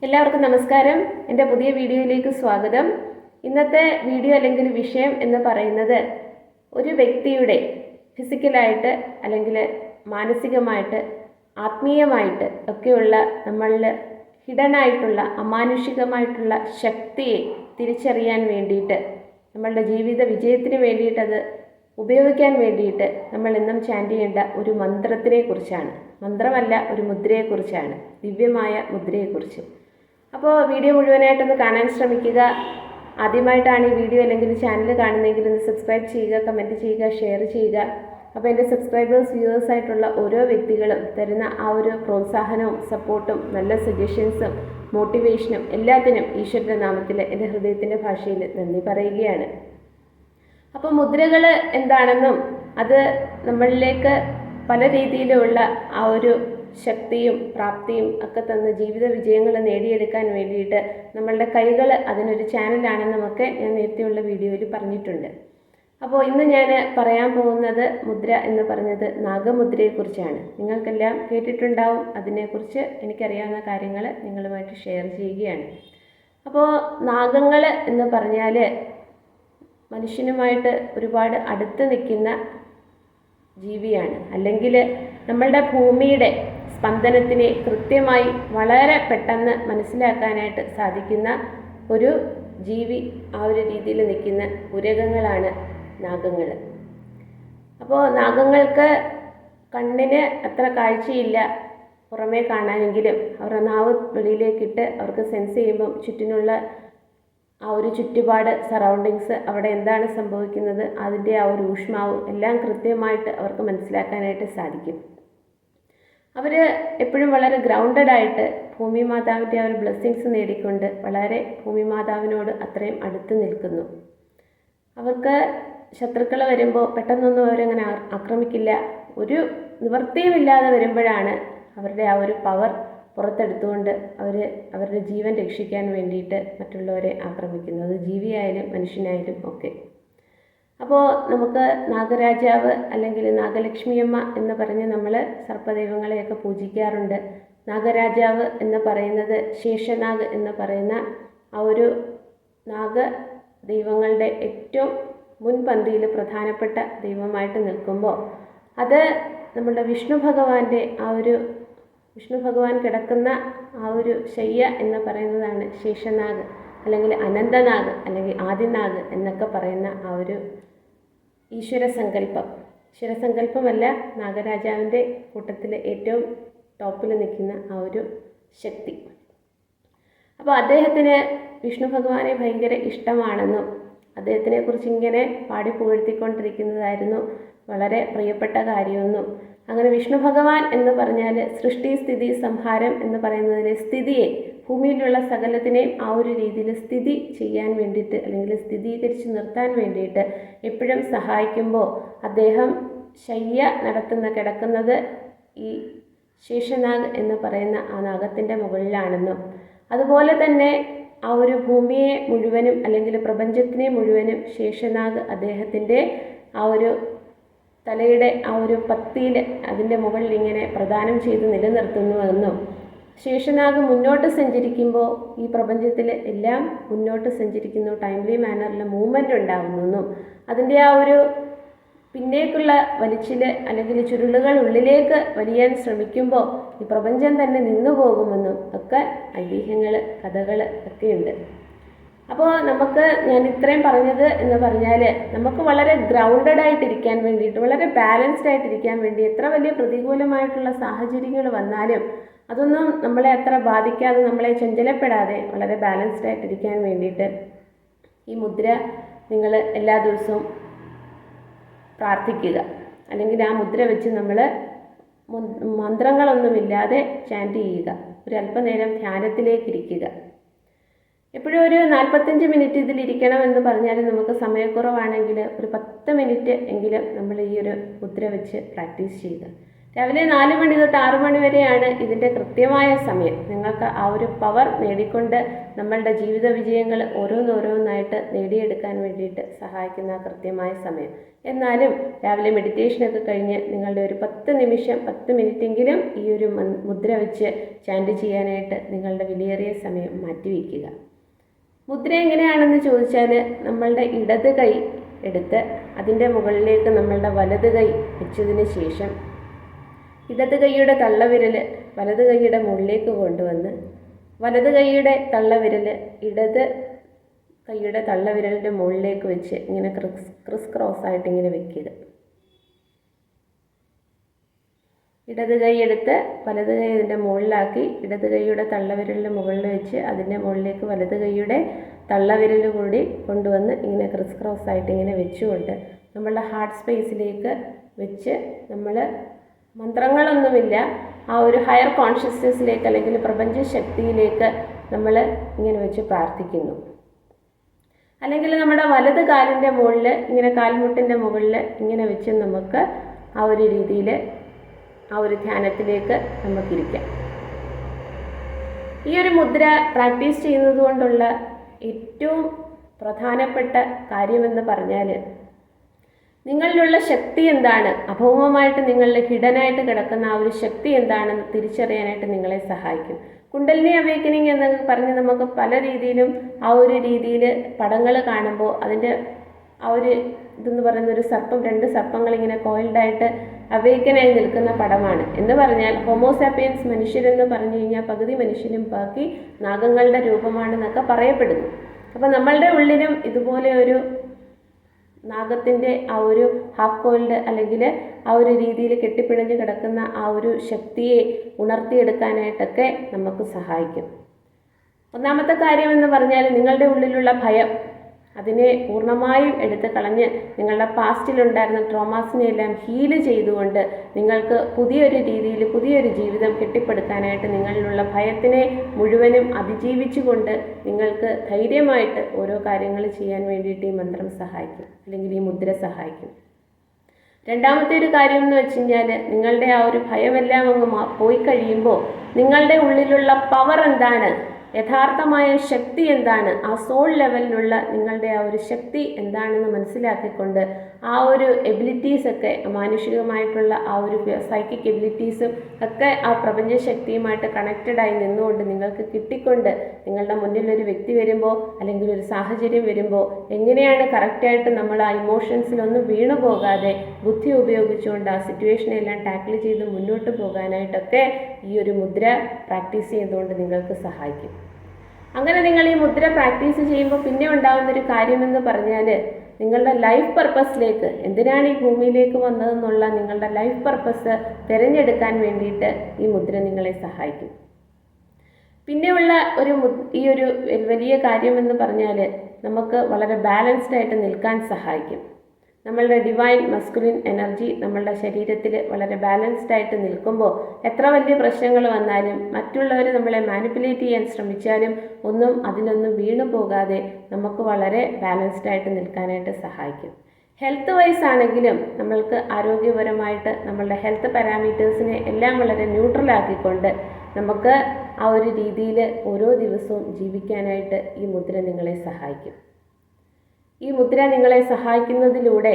എല്ലാവർക്കും നമസ്കാരം. എൻ്റെ പുതിയ വീഡിയോയിലേക്ക് സ്വാഗതം. ഇന്നത്തെ വീഡിയോ അല്ലെങ്കിൽ വിഷയം എന്ന് പറയുന്നത് ഒരു വ്യക്തിയുടെ ഫിസിക്കലായിട്ട് അല്ലെങ്കിൽ മാനസികമായിട്ട് ആത്മീയമായിട്ട് ഒക്കെയുള്ള നമ്മളിൽ ഹിഡൻ ആയിട്ടുള്ള അമാനുഷികമായിട്ടുള്ള ശക്തിയെ തിരിച്ചറിയാൻ വേണ്ടിയിട്ട് നമ്മളുടെ ജീവിത വിജയത്തിന് വേണ്ടിയിട്ടത് ഉപയോഗിക്കാൻ വേണ്ടിയിട്ട് നമ്മൾ എന്നും ചാൻറ്റ് ചെയ്യേണ്ട ഒരു മന്ത്രത്തിനെ കുറിച്ചാണ്. മന്ത്രമല്ല, ഒരു മുദ്രയെക്കുറിച്ചാണ്, ദിവ്യമായ മുദ്രയെക്കുറിച്ച്. അപ്പോൾ വീഡിയോ മുഴുവനായിട്ടൊന്ന് കാണാൻ ശ്രമിക്കുക. ആദ്യമായിട്ടാണ് ഈ വീഡിയോ അല്ലെങ്കിൽ ചാനൽ കാണുന്നതെങ്കിൽ ഒന്ന് സബ്സ്ക്രൈബ് ചെയ്യുക, കമൻറ്റ് ചെയ്യുക, ഷെയർ ചെയ്യുക. അപ്പോൾ എൻ്റെ സബ്സ്ക്രൈബേഴ്സ് വ്യൂവേഴ്സായിട്ടുള്ള ഓരോ വ്യക്തികളും തരുന്ന ആ ഒരു പ്രോത്സാഹനവും സപ്പോർട്ടും നല്ല സജഷൻസും മോട്ടിവേഷനും എല്ലാത്തിനും ഈശ്വരൻ്റെ നാമത്തിൽ എൻ്റെ ഹൃദയത്തിൻ്റെ ഭാഷയിൽ നന്ദി പറയുകയാണ്. അപ്പോൾ മുദ്രകൾ എന്താണെന്നും അത് നമ്മളിലേക്ക് പല രീതിയിലുള്ള ആ ഒരു ശക്തിയും പ്രാപ്തിയും ഒക്കെ തന്ന് ജീവിത വിജയങ്ങൾ നേടിയെടുക്കാൻ വേണ്ടിയിട്ട് നമ്മളുടെ കൈകൾ അതിനൊരു ചാനലാണെന്നുമൊക്കെ ഞാൻ നേരത്തെയുള്ള വീഡിയോയിൽ പറഞ്ഞിട്ടുണ്ട്. അപ്പോൾ ഇന്ന് ഞാൻ പറയാൻ പോകുന്നത് മുദ്ര എന്ന് പറഞ്ഞത് നാഗമുദ്രയെക്കുറിച്ചാണ്. നിങ്ങൾക്കെല്ലാം കേട്ടിട്ടുണ്ടാവും. അതിനെക്കുറിച്ച് എനിക്കറിയാവുന്ന കാര്യങ്ങൾ നിങ്ങളുമായിട്ട് ഷെയർ ചെയ്യുകയാണ്. അപ്പോൾ നാഗങ്ങൾ എന്ന് പറഞ്ഞാൽ മനുഷ്യനുമായിട്ട് ഒരുപാട് അടുത്ത് നിൽക്കുന്ന ജീവിയാണ്. അല്ലെങ്കിൽ നമ്മളുടെ ഭൂമിയുടെ സ്പന്ദനത്തിനെ കൃത്യമായി വളരെ പെട്ടെന്ന് മനസ്സിലാക്കാനായിട്ട് സാധിക്കുന്ന ഒരു ജീവി, ആ ഒരു രീതിയിൽ നിൽക്കുന്ന ഉരകങ്ങളാണ് നാഗങ്ങൾ. അപ്പോൾ നാഗങ്ങൾക്ക് കണ്ണിന് അത്ര കാഴ്ചയില്ല പുറമേ കാണാനെങ്കിലും അവരുടെ നാവ് വെളിയിലേക്കിട്ട് അവർക്ക് സെൻസ് ചെയ്യുമ്പം ചുറ്റിനുള്ള ആ ഒരു ചുറ്റുപാട് സറൗണ്ടിങ്സ് അവിടെ എന്താണ് സംഭവിക്കുന്നത് അതിൻ്റെ ആ ഒരു ഊഷ്മാവ് എല്ലാം കൃത്യമായിട്ട് അവർക്ക് മനസ്സിലാക്കാനായിട്ട് സാധിക്കും. അവർ എപ്പോഴും വളരെ ഗ്രൗണ്ടഡായിട്ട് ഭൂമി മാതാവിൻ്റെ ആ ഒരു ബ്ലെസ്സിങ്സ് നേടിക്കൊണ്ട് വളരെ ഭൂമി മാതാവിനോട് അത്രയും അടുത്ത് നിൽക്കുന്നു. അവർക്ക് ശത്രുക്കൾ വരുമ്പോൾ പെട്ടെന്നൊന്നും അവരങ്ങനെ ആക്രമിക്കില്ല. ഒരു നിവൃത്തിയുമില്ലാതെ വരുമ്പോഴാണ് അവരുടെ ആ ഒരു പവർ പുറത്തെടുത്തുകൊണ്ട് അവരുടെ ജീവൻ രക്ഷിക്കാൻ വേണ്ടിയിട്ട് മറ്റുള്ളവരെ ആക്രമിക്കുന്നത്, ജീവിയായാലും മനുഷ്യനായാലും ഒക്കെ. അപ്പോൾ നമുക്ക് നാഗരാജാവ് അല്ലെങ്കിൽ നാഗലക്ഷ്മിയമ്മ എന്ന് പറഞ്ഞ് നമ്മൾ സർപ്പദൈവങ്ങളെയൊക്കെ പൂജിക്കാറുണ്ട്. നാഗരാജാവ് എന്ന് പറയുന്നത് ശേഷനാഗ് എന്ന് പറയുന്ന ആ ഒരു നാഗ ദൈവങ്ങളുടെ ഏറ്റവും മുൻപന്തിയിൽ പ്രധാനപ്പെട്ട ദൈവമായിട്ട് നിൽക്കുമ്പോൾ അത് നമ്മളുടെ വിഷ്ണു ഭഗവാൻ കിടക്കുന്ന ആ ഒരു ശയ്യ എന്ന് പറയുന്നതാണ് ശേഷനാഗ് അല്ലെങ്കിൽ അനന്തനാഗ് അല്ലെങ്കിൽ ആദിനാഗ് എന്നൊക്കെ പറയുന്ന ആ ഒരു ഈശ്വരസങ്കല്പമല്ല, നാഗരാജാവിൻ്റെ കൂട്ടത്തിൽ ഏറ്റവും ടോപ്പിൽ നിൽക്കുന്ന ആ ഒരു ശക്തി. അപ്പോൾ അദ്ദേഹത്തിന് വിഷ്ണു ഭഗവാനെ ഭയങ്കര ഇഷ്ടമാണെന്നും അദ്ദേഹത്തിനെക്കുറിച്ച് ഇങ്ങനെ പാടി പുകഴ്ത്തിക്കൊണ്ടിരിക്കുന്നതായിരുന്നു വളരെ പ്രിയപ്പെട്ട കാര്യമെന്നും. അങ്ങനെ വിഷ്ണു ഭഗവാൻ എന്ന് പറഞ്ഞാൽ സൃഷ്ടി സ്ഥിതി സംഹാരം എന്ന് പറയുന്നതിനെ, സ്ഥിതിയെ, ഭൂമിയിലുള്ള സകലത്തിനെയും ആ ഒരു രീതിയിൽ സ്ഥിതി ചെയ്യാൻ വേണ്ടിയിട്ട് അല്ലെങ്കിൽ സ്ഥിരീകരിച്ച് നിർത്താൻ വേണ്ടിയിട്ട് എപ്പോഴും സഹായിക്കുമ്പോൾ അദ്ദേഹം ശയ്യ കിടക്കുന്നത് ഈ ശേഷനാഗ് എന്ന് പറയുന്ന ആ നാഗത്തിൻ്റെ മുകളിലാണെന്നും അതുപോലെ തന്നെ ആ ഒരു ഭൂമിയെ മുഴുവനും അല്ലെങ്കിൽ പ്രപഞ്ചത്തിനെ മുഴുവനും ശേഷനാഗ് അദ്ദേഹത്തിൻ്റെ ആ ഒരു തലയുടെ ആ ഒരു പത്തിയിൽ അതിൻ്റെ മുകളിൽ ഇങ്ങനെ പ്രദാനം ചെയ്ത് നിലനിർത്തുന്നുവെന്നും ശേഷനാഗ് മുന്നോട്ട് സഞ്ചരിക്കുമ്പോൾ ഈ പ്രപഞ്ചത്തിൽ എല്ലാം മുന്നോട്ട് സഞ്ചരിക്കുന്നു, ടൈംലി മാനറിൽ മൂവ്മെൻ്റ് ഉണ്ടാകുന്നെന്നും അതിൻ്റെ ആ ഒരു പിന്നേക്കുള്ള വലിച്ചിൽ അല്ലെങ്കിൽ ചുരുളുകൾ ഉള്ളിലേക്ക് വലിയാൻ ശ്രമിക്കുമ്പോൾ ഈ പ്രപഞ്ചം തന്നെ നിന്നു പോകുമെന്നും ഒക്കെ ഐതിഹ്യങ്ങൾ, കഥകൾ ഒക്കെയുണ്ട്. അപ്പോൾ ഞാൻ ഇത്രയും പറഞ്ഞത് എന്ന് പറഞ്ഞാൽ നമുക്ക് വളരെ ഗ്രൗണ്ടഡ് ആയിട്ടിരിക്കാൻ വേണ്ടിയിട്ട്, വളരെ ബാലൻസ്ഡ് ആയിട്ടിരിക്കാൻ വേണ്ടി എത്ര വലിയ പ്രതികൂലമായിട്ടുള്ള സാഹചര്യങ്ങൾ വന്നാലും അതൊന്നും നമ്മളെ അത്ര ബാധിക്കാതെ, നമ്മളെ ചഞ്ചലപ്പെടാതെ വളരെ ബാലൻസ്ഡ് ആയിട്ടിരിക്കാൻ വേണ്ടിയിട്ട് ഈ മുദ്ര നിങ്ങൾ എല്ലാ ദിവസവും പ്രാർത്ഥിക്കുക. അല്ലെങ്കിൽ ആ മുദ്ര വെച്ച് നമ്മൾ മന്ത്രങ്ങളൊന്നുമില്ലാതെ ചാൻറ്റ് ചെയ്യുക. ഒരു അല്പനേരം ധ്യാനത്തിലേക്കിരിക്കുക. എപ്പോഴും ഒരു 45 മിനിറ്റ് ഇതിലിരിക്കണം എന്ന് പറഞ്ഞാലും നമുക്ക് സമയക്കുറവാണെങ്കിൽ ഒരു 10 മിനിറ്റ് എങ്കിലും നമ്മൾ ഈ ഒരു മുദ്ര വെച്ച് പ്രാക്ടീസ് ചെയ്യുക. രാവിലെ 4 മണി തൊട്ട് 6 മണി വരെയാണ് ഇതിൻ്റെ കൃത്യമായ സമയം. നിങ്ങൾക്ക് ആ ഒരു പവർ നേടിക്കൊണ്ട് നമ്മളുടെ ജീവിത വിജയങ്ങൾ ഓരോന്നോരോന്നായിട്ട് നേടിയെടുക്കാൻ വേണ്ടിയിട്ട് സഹായിക്കുന്ന കൃത്യമായ സമയം. എന്നാലും രാവിലെ മെഡിറ്റേഷനൊക്കെ കഴിഞ്ഞ് നിങ്ങളുടെ ഒരു 10 നിമിഷം 10 മിനിറ്റെങ്കിലും ഈ ഒരു മുദ്ര വെച്ച് ചാൻറ്റ് ചെയ്യാനായിട്ട് നിങ്ങളുടെ വിലയേറിയ സമയം മാറ്റിവെക്കുക. മുദ്ര എങ്ങനെയാണെന്ന് ചോദിച്ചാൽ, നമ്മളുടെ ഇടത് കൈ എടുത്ത് അതിൻ്റെ മുകളിലേക്ക് നമ്മളുടെ വലത് കൈ വെച്ചതിന് ശേഷം ഇടത് കൈയുടെ തള്ളവിരൽ വലത് കൈയുടെ മുകളിലേക്ക് കൊണ്ടുവന്ന് വലത് കൈയുടെ തള്ളവിരൽ ഇടത് കൈയുടെ തള്ളവിരലിൻ്റെ മുകളിലേക്ക് വെച്ച് ഇങ്ങനെ ക്രിസ് ക്രോസായിട്ട് ഇങ്ങനെ വെക്കുക. ഇടത് കൈ എടുത്ത് വലത് കൈ ഇതിൻ്റെ മുകളിലാക്കി ഇടത് കൈയുടെ തള്ളവിരലിൻ്റെ മുകളിൽ വെച്ച് അതിൻ്റെ മുകളിലേക്ക് വലത് കൈയുടെ തള്ളവിരൽ കൂടി കൊണ്ടുവന്ന് ഇങ്ങനെ ക്രിസ് ക്രോസായിട്ട് ഇങ്ങനെ വെച്ചുകൊണ്ട് നമ്മളുടെ ഹാർട്ട് സ്പേസിലേക്ക് വെച്ച് നമ്മൾ മന്ത്രങ്ങളൊന്നുമില്ല, ആ ഒരു ഹയർ കോൺഷ്യസ്നെസ്സിലേക്ക് അല്ലെങ്കിൽ പ്രപഞ്ച ശക്തിയിലേക്ക് നമ്മൾ ഇങ്ങനെ വെച്ച് പ്രാർത്ഥിക്കുന്നു. അല്ലെങ്കിൽ നമ്മുടെ വലത് കാലിൻ്റെ മുകളിൽ ഇങ്ങനെ കാൽമുട്ടിൻ്റെ മുകളിൽ ഇങ്ങനെ വെച്ച് നമുക്ക് ആ ഒരു രീതിയിൽ ആ ഒരു ധ്യാനത്തിലേക്ക് നമുക്കിരിക്കാം. ഈ ഒരു മുദ്ര പ്രാക്ടീസ് ചെയ്യുന്നത് കൊണ്ടുള്ള ഏറ്റവും പ്രധാനപ്പെട്ട കാര്യമെന്ന് പറഞ്ഞാൽ, നിങ്ങളിലുള്ള ശക്തി എന്താണ്, അഭൗമമായിട്ട് നിങ്ങളിൽ ഹിഡനായിട്ട് കിടക്കുന്ന ആ ഒരു ശക്തി എന്താണെന്ന് തിരിച്ചറിയാനായിട്ട് നിങ്ങളെ സഹായിക്കും. കുണ്ടലിനി അവേക്കനിങ് എന്നൊക്കെ പറഞ്ഞ് നമുക്ക് പല രീതിയിലും ആ ഒരു രീതിയിൽ പടങ്ങൾ കാണുമ്പോൾ അതിൻ്റെ ആ ഒരു ഇതെന്ന് പറയുന്ന ഒരു സർപ്പം, 2 സർപ്പങ്ങൾ ഇങ്ങനെ കോയിൽഡായിട്ട് അവേക്കനായി നിൽക്കുന്ന പടമാണ്. എന്ന് പറഞ്ഞാൽ ഹോമോസാപ്പിയൻസ് മനുഷ്യരെന്ന് പറഞ്ഞു കഴിഞ്ഞാൽ പകുതി മനുഷ്യനും ബാക്കി നാഗങ്ങളുടെ രൂപമാണെന്നൊക്കെ പറയപ്പെടുന്നു. അപ്പോൾ നമ്മളുടെ ഉള്ളിലും ഇതുപോലെ ഒരു നാഗത്തിൻ്റെ ആ ഒരു ഹാഫ് കോയിൽഡ് അല്ലെങ്കിൽ ആ ഒരു രീതിയിൽ കെട്ടിപ്പിണഞ്ഞ് കിടക്കുന്ന ആ ഒരു ശക്തിയെ ഉണർത്തിയെടുക്കാനായിട്ടൊക്കെ നമുക്ക് സഹായിക്കും. ഒന്നാമത്തെ കാര്യമെന്ന് പറഞ്ഞാൽ, നിങ്ങളുടെ ഉള്ളിലുള്ള ഭയം അതിനെ പൂർണ്ണമായും എടുത്ത് കളഞ്ഞ് നിങ്ങളുടെ പാസ്റ്റിലുണ്ടായിരുന്ന ട്രോമാസിനെയെല്ലാം ഹീല് ചെയ്തുകൊണ്ട് നിങ്ങൾക്ക് പുതിയൊരു രീതിയിൽ പുതിയൊരു ജീവിതം കെട്ടിപ്പടുക്കാനായിട്ട് നിങ്ങളിലുള്ള ഭയത്തിനെ മുഴുവനും അതിജീവിച്ചുകൊണ്ട് നിങ്ങൾക്ക് ധൈര്യമായിട്ട് ഓരോ കാര്യങ്ങൾ ചെയ്യാൻ വേണ്ടിയിട്ട് ഈ മന്ത്രം സഹായിക്കും, അല്ലെങ്കിൽ ഈ മുദ്ര സഹായിക്കും. രണ്ടാമത്തെ ഒരു കാര്യം എന്ന് വെച്ച് കഴിഞ്ഞാൽ, നിങ്ങളുടെ ആ ഒരു ഭയമെല്ലാം അങ്ങ് പോയി കഴിയുമ്പോൾ നിങ്ങളുടെ ഉള്ളിലുള്ള പവർ എന്താണ്, യഥാർത്ഥമായ ശക്തി എന്താണ്, ആ സോൾ ലെവലിലുള്ള നിങ്ങളുടെ ആ ഒരു ശക്തി എന്താണെന്ന് മനസ്സിലാക്കിക്കൊണ്ട് ആ ഒരു എബിലിറ്റീസൊക്കെ മാനുഷികമായിട്ടുള്ള ആ ഒരു സൈക്കിക് എബിലിറ്റീസും ഒക്കെ ആ പ്രപഞ്ച ശക്തിയുമായിട്ട് കണക്റ്റഡായി നിന്നുകൊണ്ട് നിങ്ങൾക്ക് കിട്ടിക്കൊണ്ട് നിങ്ങളുടെ മുന്നിലൊരു വ്യക്തി വരുമ്പോൾ അല്ലെങ്കിൽ ഒരു സാഹചര്യം വരുമ്പോൾ എങ്ങനെയാണ് കറക്റ്റായിട്ട് നമ്മൾ ആ ഇമോഷൻസിലൊന്നും വീണു പോകാതെ ബുദ്ധി ഉപയോഗിച്ചുകൊണ്ട് ആ സിറ്റുവേഷനെല്ലാം ടാക്കിൾ ചെയ്ത് മുന്നോട്ട് പോകാനായിട്ടൊക്കെ ഈ ഒരു മുദ്ര പ്രാക്ടീസ് ചെയ്തുകൊണ്ട് നിങ്ങൾക്ക് സഹായിക്കും. അങ്ങനെ നിങ്ങൾ ഈ മുദ്ര പ്രാക്ടീസ് ചെയ്യുമ്പോൾ പിന്നെ ഉണ്ടാകുന്നൊരു കാര്യമെന്ന് പറഞ്ഞാൽ, നിങ്ങളുടെ ലൈഫ് പർപ്പസിലേക്ക്, എന്തിനാണ് ഈ ഭൂമിയിലേക്ക് വന്നതെന്നുള്ള നിങ്ങളുടെ ലൈഫ് പർപ്പസ് തിരഞ്ഞെടുക്കാൻ വേണ്ടിയിട്ട് ഈ മുദ്ര നിങ്ങളെ സഹായിക്കും. പിന്നെയുള്ള ഈ ഒരു വലിയ കാര്യമെന്ന് പറഞ്ഞാൽ, നമുക്ക് വളരെ ബാലൻസ്ഡ് ആയിട്ട് നിൽക്കാൻ സഹായിക്കും. നമ്മളുടെ ഡിവൈൻ മസ്കുലിൻ എനർജി നമ്മളുടെ ശരീരത്തിൽ വളരെ ബാലൻസ്ഡ് ആയിട്ട് നിൽക്കുമ്പോൾ എത്ര വലിയ പ്രശ്നങ്ങൾ വന്നാലും മറ്റുള്ളവർ നമ്മളെ മാനിപ്പുലേറ്റ് ചെയ്യാൻ ശ്രമിച്ചാലും അതിലൊന്നും വീണു പോകാതെ നമുക്ക് വളരെ ബാലൻസ്ഡ് ആയിട്ട് നിൽക്കാനായിട്ട് സഹായിക്കും. ഹെൽത്ത് വൈസ് ആണെങ്കിലും നമ്മൾക്ക് ആരോഗ്യപരമായിട്ട് നമ്മളുടെ ഹെൽത്ത് പാരാമീറ്റേഴ്സിനെ എല്ലാം വളരെ ന്യൂട്രലാക്കിക്കൊണ്ട് നമുക്ക് ആ ഒരു രീതിയിൽ ഓരോ ദിവസവും ജീവിക്കാനായിട്ട് ഈ മുദ്ര നിങ്ങളെ സഹായിക്കും. ഈ മുദ്ര നിങ്ങളെ സഹായിക്കുന്നതിലൂടെ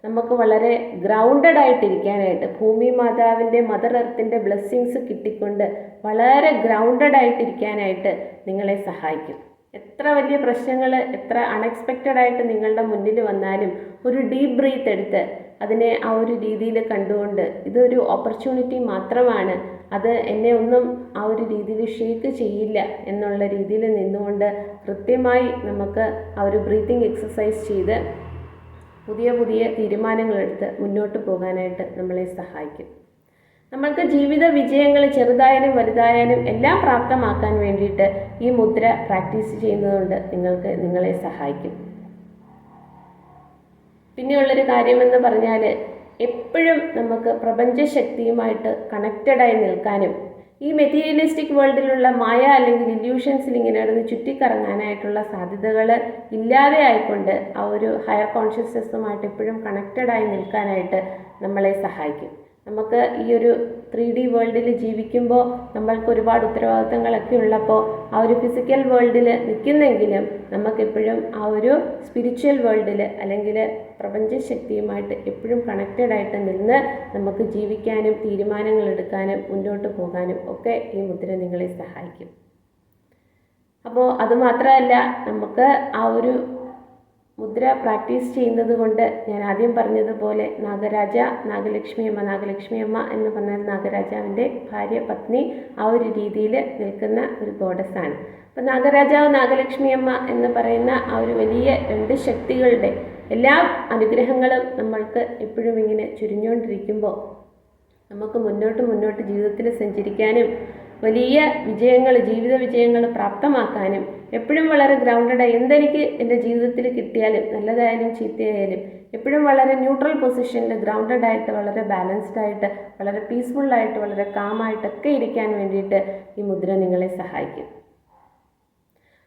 നമുക്ക് വളരെ ഗ്രൗണ്ടഡ് ആയിട്ടിരിക്കാനായിട്ട്, ഭൂമി മാതാവിൻ്റെ മദർ എർത്തിൻ്റെ ബ്ലെസ്സിങ്സ് കിട്ടിക്കൊണ്ട് വളരെ ഗ്രൗണ്ടഡ് ആയിട്ടിരിക്കാനായിട്ട് നിങ്ങളെ സഹായിക്കും. എത്ര വലിയ പ്രശ്നങ്ങൾ എത്ര അൺഎക്സ്പെക്റ്റഡ് ആയിട്ട് നിങ്ങളുടെ മുന്നിൽ വന്നാലും ഒരു ഡീപ്പ് ബ്രീത്ത് എടുത്ത് അതിനെ ആ ഒരു രീതിയിൽ കണ്ടുകൊണ്ട് ഇതൊരു ഓപ്പർച്യൂണിറ്റി മാത്രമാണ്, അത് എന്നെ ഒന്നും ആ ഒരു രീതിയിൽ ഷേക്ക് ചെയ്യില്ല എന്നുള്ള രീതിയിൽ നിന്നുകൊണ്ട് കൃത്യമായി നമുക്ക് ആ ഒരു ബ്രീത്തിങ് എക്സസൈസ് ചെയ്ത് പുതിയ പുതിയ തീരുമാനങ്ങളെടുത്ത് മുന്നോട്ട് പോകാനായിട്ട് നമ്മളെ സഹായിക്കും. നമ്മൾക്ക് ജീവിത വിജയങ്ങൾ ചെറുതായാലും വലുതായാലും എല്ലാം പ്രാപ്തമാക്കാൻ വേണ്ടിയിട്ട് ഈ മുദ്ര പ്രാക്ടീസ് ചെയ്യുന്നതുകൊണ്ട് നിങ്ങളെ സഹായിക്കും. പിന്നെയുള്ളൊരു കാര്യമെന്ന് പറഞ്ഞാൽ, എപ്പോഴും നമുക്ക് പ്രപഞ്ചശക്തിയുമായിട്ട് കണക്റ്റഡായി നിൽക്കാനും ഈ മെറ്റീരിയലിസ്റ്റിക് വേൾഡിലുള്ള മായ അല്ലെങ്കിൽ ഇല്യൂഷൻസിൽ ഇങ്ങനെ നടന്ന് ചുറ്റിക്കറങ്ങാനായിട്ടുള്ള സാധ്യതകൾ ഇല്ലാതെ ആയിക്കൊണ്ട് ആ ഒരു ഹയർ കോൺഷ്യസ്നെസ്സുമായിട്ട് എപ്പോഴും കണക്റ്റഡായി നിൽക്കാനായിട്ട് നമ്മളെ സഹായിക്കും. നമുക്ക് ഈ ഒരു 3D വേൾഡിൽ ജീവിക്കുമ്പോൾ നമ്മൾക്ക് ഒരുപാട് ഉത്തരവാദിത്തങ്ങളൊക്കെ ഉള്ളപ്പോൾ ആ ഒരു ഫിസിക്കൽ വേൾഡിൽ നിൽക്കുന്നെങ്കിലും നമുക്കെപ്പോഴും ആ ഒരു സ്പിരിച്വൽ വേൾഡിൽ അല്ലെങ്കിൽ പ്രപഞ്ചശക്തിയുമായിട്ട് എപ്പോഴും കണക്റ്റഡായിട്ട് നിന്ന് നമുക്ക് ജീവിക്കാനും തീരുമാനങ്ങൾ എടുക്കാനും മുന്നോട്ട് പോകാനും ഒക്കെ ഈ മുദ്ര നിങ്ങളെ സഹായിക്കും. അപ്പോൾ അതുമാത്രമല്ല, നമുക്ക് ആ ഒരു മുദ്ര പ്രാക്ടീസ് ചെയ്യുന്നത് കൊണ്ട് ഞാൻ ആദ്യം പറഞ്ഞതുപോലെ നാഗലക്ഷ്മി അമ്മ എന്ന് പറഞ്ഞാൽ നാഗരാജാവിൻ്റെ ഭാര്യ പത്നി ആ ഒരു രീതിയിൽ നിൽക്കുന്ന ഒരു ഗോഡസാണ്. അപ്പോൾ നാഗലക്ഷ്മി അമ്മ എന്ന് പറയുന്ന ആ ഒരു വലിയ 2 ശക്തികളുടെ എല്ലാ അനുഗ്രഹങ്ങളും നമ്മൾക്ക് എപ്പോഴും ഇങ്ങനെ ചുരിഞ്ഞുകൊണ്ടിരിക്കുമ്പോൾ നമുക്ക് മുന്നോട്ട് ജീവിതത്തിൽ സഞ്ചരിക്കാനും വലിയ ജീവിത വിജയങ്ങൾ പ്രാപ്തമാക്കാനും എപ്പോഴും വളരെ ഗ്രൗണ്ടഡായി എന്തെനിക്ക് എൻ്റെ ജീവിതത്തിൽ കിട്ടിയാലും നല്ലതായാലും ചീത്തയായാലും എപ്പോഴും വളരെ ന്യൂട്രൽ പൊസിഷനിൽ ഗ്രൗണ്ടഡായിട്ട് വളരെ ബാലൻസ്ഡായിട്ട് വളരെ പീസ്ഫുള്ളായിട്ട് വളരെ കാമായിട്ടൊക്കെ ഇരിക്കാൻ വേണ്ടിയിട്ട് ഈ മുദ്ര നിങ്ങളെ സഹായിക്കും.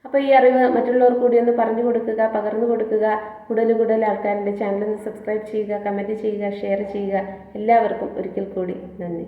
അപ്പോൾ ഈ അറിവ് മറ്റുള്ളവർക്ക് കൂടി ഒന്ന് പറഞ്ഞു കൊടുക്കുക, പകർന്നു കൊടുക്കുക. കൂടുതൽ ആൾക്കാരുടെ ചാനൽ ഒന്ന് സബ്സ്ക്രൈബ് ചെയ്യുക, കമൻറ്റ് ചെയ്യുക, ഷെയർ ചെയ്യുക. എല്ലാവർക്കും ഒരിക്കൽ കൂടി നന്ദി.